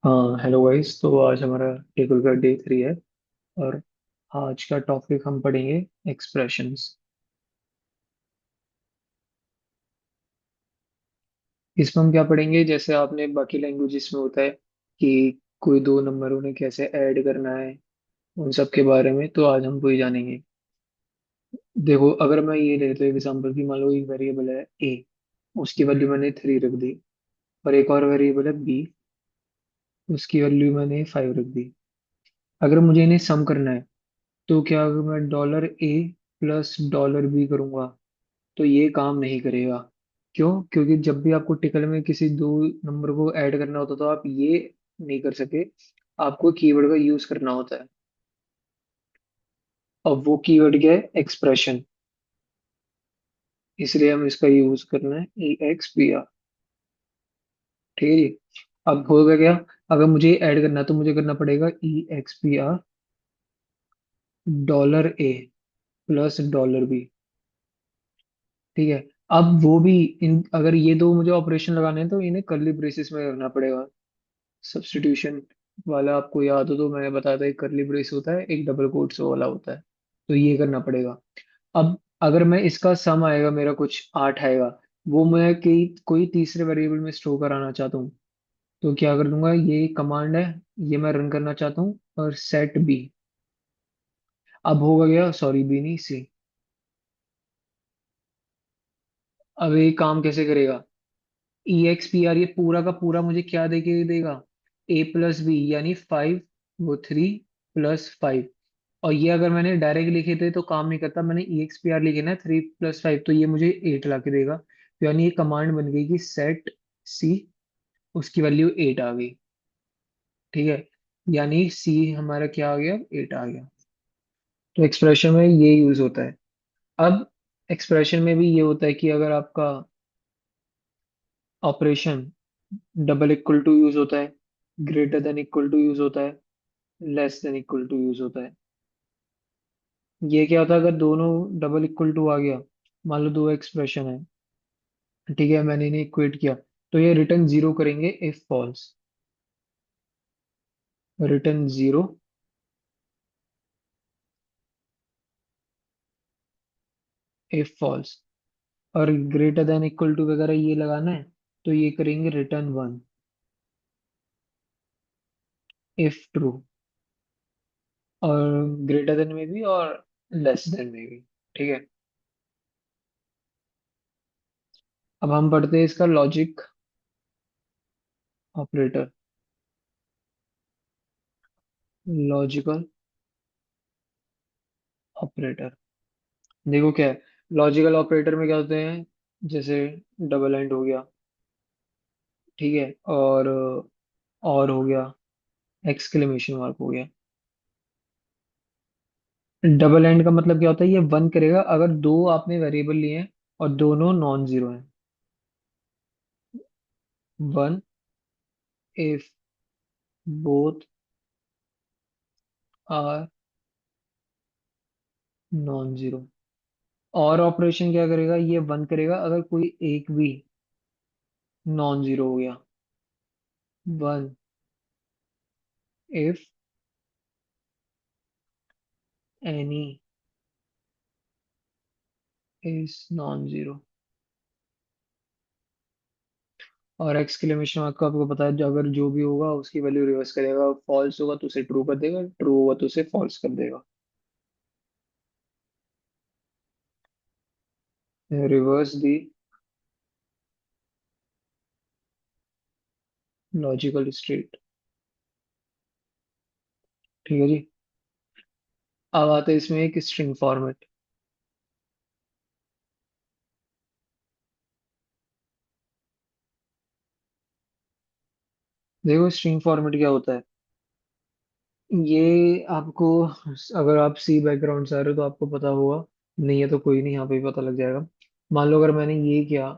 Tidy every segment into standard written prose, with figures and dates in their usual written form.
हाँ, hello guys. तो आज हमारा टेबल का डे 3 है। और आज का टॉपिक हम पढ़ेंगे एक्सप्रेशंस। इसमें हम क्या पढ़ेंगे, जैसे आपने बाकी लैंग्वेजेस में होता है कि कोई दो नंबर उन्हें कैसे ऐड करना है, उन सब के बारे में तो आज हम वही जानेंगे। देखो, अगर मैं ये लेते एग्जांपल की, मान लो एक वेरिएबल है ए, उसकी वैल्यू मैंने 3 रख दी। और एक और वेरिएबल है बी, उसकी वैल्यू मैंने 5 रख दी। अगर मुझे इन्हें सम करना है, तो क्या अगर मैं $a+$b करूंगा तो ये काम नहीं करेगा। क्यों? क्योंकि जब भी आपको टिकल में किसी दो नंबर को ऐड करना होता तो आप ये नहीं कर सके, आपको कीवर्ड का यूज करना होता है। अब वो कीवर्ड क्या है? एक्सप्रेशन। इसलिए हम इसका यूज करना है EXPR। ठीक है जी। अब होगा क्या? अगर मुझे ऐड करना है तो मुझे करना पड़ेगा $A+$B। ठीक है। अब वो भी, इन अगर ये दो मुझे ऑपरेशन लगाने हैं तो इन्हें कर्ली ब्रेसेस में करना पड़ेगा। सब्स्टिट्यूशन वाला आपको याद हो तो मैंने बताया था, एक कर्ली ब्रेस होता है, एक डबल कोट्स वाला होता है। तो ये करना पड़ेगा। अब अगर मैं इसका सम आएगा, मेरा कुछ 8 आएगा, वो मैं कोई तीसरे वेरिएबल में स्टोर कराना चाहता हूँ, तो क्या कर दूंगा? ये कमांड है, ये मैं रन करना चाहता हूँ, और सेट बी। अब होगा क्या? सॉरी, बी नहीं, सी। अब ये काम कैसे करेगा? EXPR ये पूरा का पूरा मुझे क्या देके देगा? A+B, यानी 5, वो 3 + 5। और ये अगर मैंने डायरेक्ट लिखे थे तो काम नहीं करता, मैंने EXPR लिखे ना 3 + 5, तो ये मुझे 8 ला के देगा। तो यानी ये कमांड बन गई कि सेट सी, उसकी वैल्यू 8 आ गई। ठीक है। यानी सी हमारा क्या आ गया? 8 आ गया। तो एक्सप्रेशन में ये यूज होता है। अब एक्सप्रेशन में भी ये होता है कि अगर आपका operation double equal to use होता है, greater than equal to use होता है, less than equal to use होता है। ये क्या होता है? अगर दोनों डबल इक्वल टू आ गया, मान लो दो एक्सप्रेशन है, ठीक है, मैंने इन्हें इक्वेट किया, तो ये रिटर्न जीरो करेंगे if false. Return zero if false. और ग्रेटर देन इक्वल टू वगैरह ये लगाना है, तो ये करेंगे रिटर्न वन इफ ट्रू। और ग्रेटर देन में भी, और लेस देन में भी। ठीक है। अब हम पढ़ते हैं इसका लॉजिक ऑपरेटर। लॉजिकल ऑपरेटर, देखो क्या है। लॉजिकल ऑपरेटर में क्या होते हैं? जैसे डबल एंड हो गया, ठीक है, और हो गया, एक्सक्लेमेशन मार्क हो गया। डबल एंड का मतलब क्या होता है? ये वन करेगा अगर दो आपने वेरिएबल लिए हैं और दोनों नॉन जीरो हैं। One if both are non zero. और ऑपरेशन क्या करेगा? ये वन करेगा अगर कोई एक भी नॉन जीरो हो गया। One if any is non zero. और एक्सक्लेमेशन मार्क का आपको पता है, जो अगर जो भी होगा उसकी वैल्यू रिवर्स करेगा, फॉल्स होगा तो उसे ट्रू कर देगा, ट्रू होगा तो उसे फॉल्स कर देगा। रिवर्स दी लॉजिकल स्टेट। ठीक है जी। अब आते हैं इसमें एक स्ट्रिंग फॉर्मेट। देखो स्ट्रिंग फॉर्मेट क्या होता है। ये आपको, अगर आप सी बैकग्राउंड से आ रहे हो तो आपको पता होगा, नहीं है तो कोई नहीं, यहाँ पे भी पता लग जाएगा। मान लो अगर मैंने ये किया,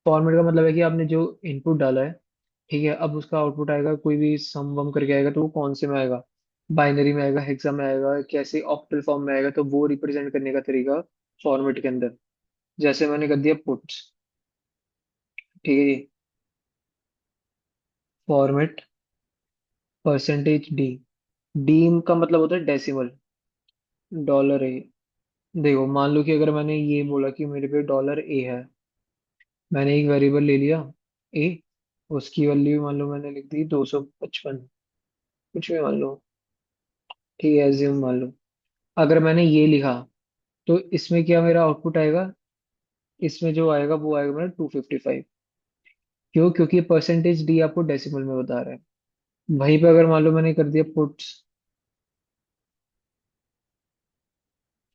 फॉर्मेट का मतलब है कि आपने जो इनपुट डाला है, ठीक है, अब उसका आउटपुट आएगा, कोई भी सम वम करके आएगा, तो वो कौन से में आएगा? बाइनरी में आएगा, हेक्सा में आएगा, कैसे ऑक्टल फॉर्म में आएगा, तो वो रिप्रेजेंट करने का तरीका फॉर्मेट के अंदर। जैसे मैंने कर दिया पुट्स, ठीक है जी, फॉर्मेट परसेंटेज डी। डी का मतलब होता है डेसिमल। Dollar A. देखो मान लो कि अगर मैंने ये बोला कि मेरे पे डॉलर ए है, मैंने एक वेरिएबल ले लिया ए, उसकी वैल्यू मान लो मैंने लिख दी 255, कुछ भी मान लो, ठीक है, एज्यूम मान लो। अगर मैंने ये लिखा तो इसमें क्या मेरा आउटपुट आएगा, इसमें जो आएगा वो आएगा मेरा 255। क्यों? क्योंकि परसेंटेज डी आपको डेसिमल में बता रहा है। वहीं पे अगर मान लो मैंने कर दिया puts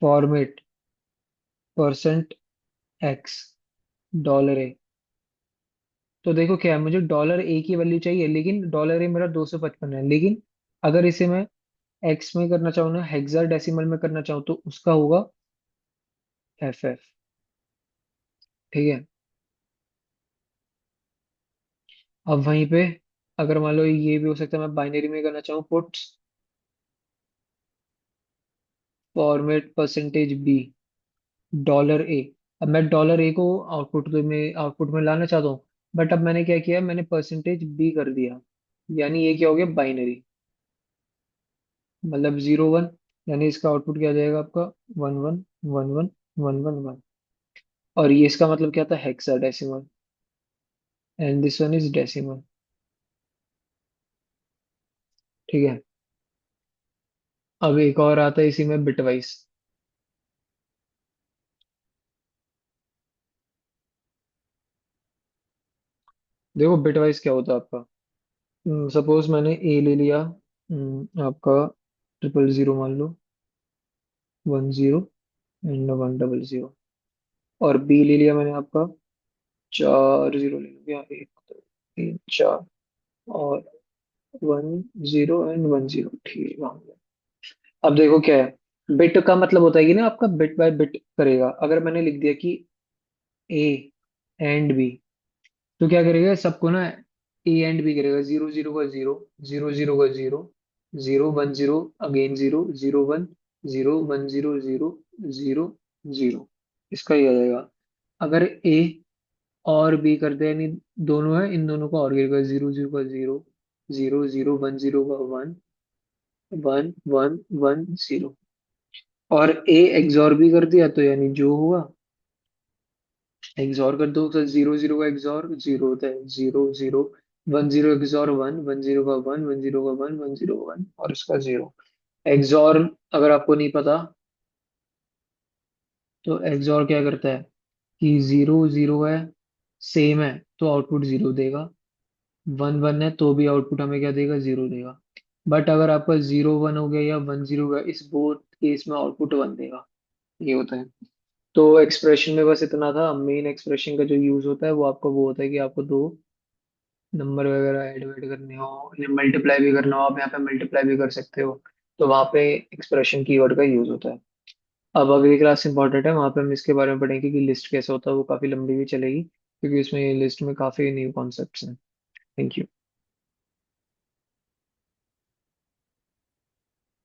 format percent x dollar a, तो देखो क्या है, मुझे डॉलर ए की वैल्यू चाहिए, लेकिन डॉलर ए मेरा 255 है, लेकिन अगर इसे मैं एक्स में करना चाहूँ ना, हेक्सा डेसिमल में करना चाहूँ, तो उसका होगा एफ एफ। ठीक है। अब वहीं पे अगर मान लो ये भी हो सकता है, मैं बाइनरी में करना चाहूँ puts format percentage b dollar a. अब मैं डॉलर ए को आउटपुट में लाना चाहता हूँ, बट अब मैंने क्या किया, मैंने परसेंटेज बी कर दिया, यानी ये क्या हो गया, बाइनरी, मतलब 0 1, यानी इसका आउटपुट क्या आ जाएगा आपका, 1 1 1 1 1 1 1। और ये इसका मतलब क्या था, hexa decimal, and this one is decimal. ठीक है। अब एक और आता है इसी में, बिटवाइज। देखो बिटवाइज क्या होता है आपका, सपोज मैंने ए ले लिया, आपका 000 मान लो, 10 एंड 100, और बी ले लिया मैंने आपका 4 0 ले लिया, 1 2 3 4, और 10 एंड 10, ठीक है। अब देखो क्या है, बिट का मतलब होता है कि ना आपका बिट बाय बिट करेगा। अगर मैंने लिख दिया कि ए एंड बी, तो क्या करेगा सबको ना, ए एंड बी करेगा, 0 0 का 0, 0 0 का 0, 0 1 0, अगेन 0 0 1 0 0 0 0 0, इसका ही आ जाएगा। अगर ए और बी करते हैं, यानी दोनों है, इन दोनों का और गिरेगा, 0 0 का 0, 0 0 1 0 का 1 1 1 1 0। और ए एक्सॉर भी कर दिया, तो यानी जो हुआ, एक्सॉर कर दो तो 0 0 का एक्सॉर 0 होता है, 0 0 1 0 एक्सॉर 1 1 0 का 1 1 0 का 1 1 0 का 1, और इसका 0। एक्सॉर अगर आपको नहीं पता, तो एक्सॉर क्या करता है कि 0 0 है, सेम है, तो आउटपुट 0 देगा, 1 1 है तो भी आउटपुट हमें क्या देगा, 0 देगा। बट अगर आपका 0 1 हो गया या 1 0 गया, इस बोथ केस में आउटपुट 1 देगा। ये होता है। तो एक्सप्रेशन में बस इतना था। मेन एक्सप्रेशन का जो यूज होता है वो आपका वो होता है कि आपको दो नंबर वगैरह ऐड वैड करने हो, या मल्टीप्लाई भी करना हो, आप यहाँ पे मल्टीप्लाई भी कर सकते हो, तो वहाँ पे एक्सप्रेशन कीवर्ड का यूज होता है। अब अगली क्लास इंपॉर्टेंट है, वहाँ पे हम इसके बारे में पढ़ेंगे कि लिस्ट कैसे होता है, वो काफी लंबी भी चलेगी, क्योंकि इसमें लिस्ट में काफी न्यू कॉन्सेप्ट्स हैं। Thank you.